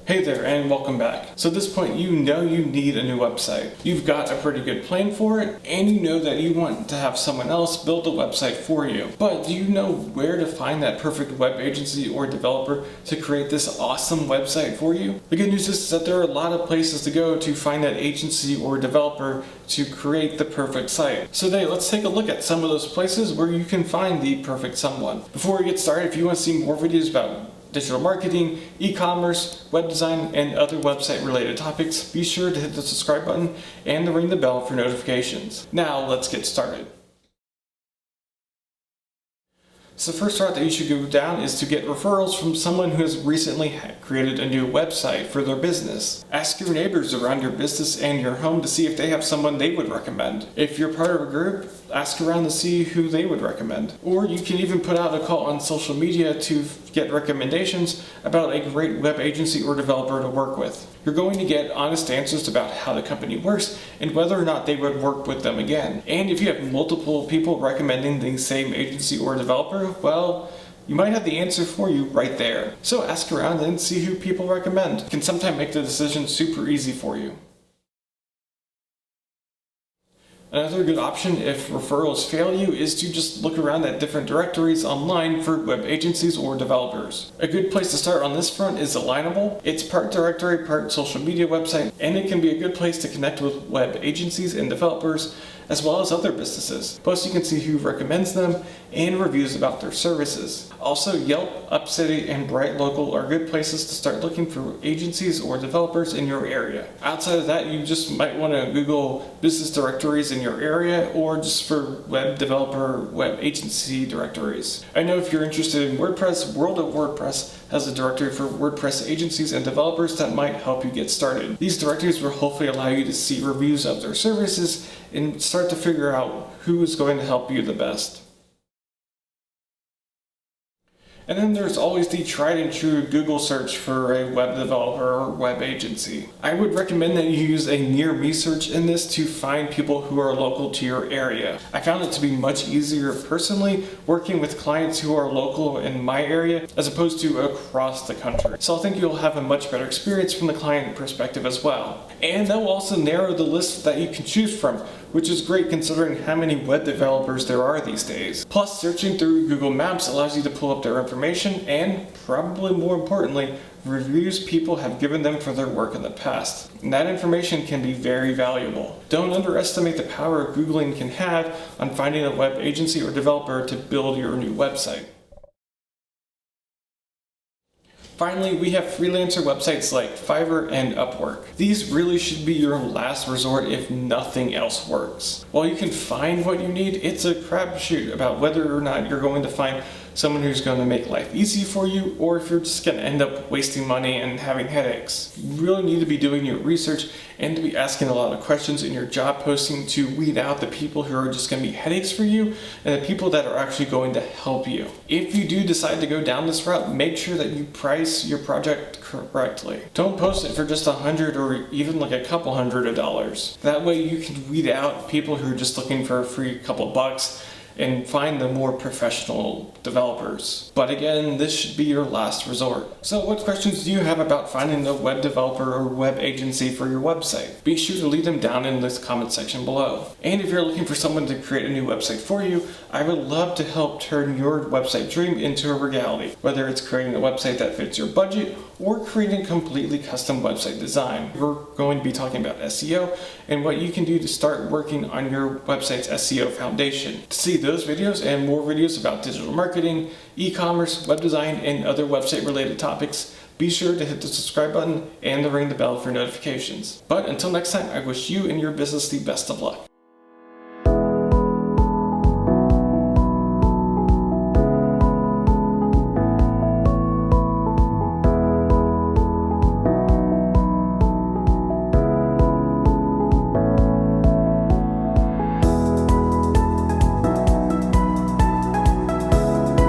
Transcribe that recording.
Hey there and welcome back. So at this point you know you need a new website. You've got a pretty good plan for it and you know that you want to have someone else build a website for you. But do you know where to find that perfect web agency or developer to create this awesome website for you? The good news is that there are a lot of places to go to find that agency or developer to create the perfect site. So today let's take a look at some of those places where you can find the perfect someone. Before we get started, if you want to see more videos about digital marketing, e-commerce, web design, and other website related topics, be sure to hit the subscribe button and ring the bell for notifications. Now let's get started. So the first route that you should go down is to get referrals from someone who has recently created a new website for their business. Ask your neighbors around your business and your home to see if they have someone they would recommend. If you're part of a group, ask around to see who they would recommend. Or you can even put out a call on social media to get recommendations about a great web agency or developer to work with. You're going to get honest answers about how the company works and whether or not they would work with them again. And if you have multiple people recommending the same agency or developer, well, you might have the answer for you right there. So ask around and see who people recommend. It can sometimes make the decision super easy for you. Another good option if referrals fail you is to just look around at different directories online for web agencies or developers. A good place to start on this front is Alignable. It's part directory, part social media website, and it can be a good place to connect with web agencies and developers as well as other businesses. Plus you can see who recommends them and reviews about their services. Also, Yelp, UpCity, and Bright Local are good places to start looking for agencies or developers in your area. Outside of that, you just might want to Google business directories in your area or just for web developer, web agency directories. I know if you're interested in WordPress, World of WordPress has a directory for WordPress agencies and developers that might help you get started. These directories will hopefully allow you to see reviews of their services and start to figure out who is going to help you the best. And then there's always the tried and true Google search for a web developer or web agency. I would recommend that you use a near me search in this to find people who are local to your area. I found it to be much easier personally working with clients who are local in my area as opposed to across the country. So I think you'll have a much better experience from the client perspective as well. And that will also narrow the list that you can choose from, which is great considering how many web developers there are these days. Plus, searching through Google Maps allows you to pull up their information and, probably more importantly, reviews people have given them for their work in the past. And that information can be very valuable. Don't underestimate the power Googling can have on finding a web agency or developer to build your new website. Finally, we have freelancer websites like Fiverr and Upwork. These really should be your last resort if nothing else works. While you can find what you need, it's a crapshoot about whether or not you're going to find someone who's going to make life easy for you, or if you're just going to end up wasting money and having headaches. You really need to be doing your research and to be asking a lot of questions in your job posting to weed out the people who are just going to be headaches for you and the people that are actually going to help you. If you do decide to go down this route, make sure that you price your project correctly. Don't post it for just $100 or even like a couple $100. That way you can weed out people who are just looking for a free couple bucks and find the more professional developers. But again, this should be your last resort. So what questions do you have about finding a web developer or web agency for your website? Be sure to leave them down in this comment section below. And if you're looking for someone to create a new website for you, I would love to help turn your website dream into a reality, whether it's creating a website that fits your budget or creating a completely custom website design. We're going to be talking about SEO and what you can do to start working on your website's SEO foundation. To see those videos and more videos about digital marketing, e-commerce, web design, and other website related topics, be sure to hit the subscribe button and ring the bell for notifications. But until next time, I wish you and your business the best of luck.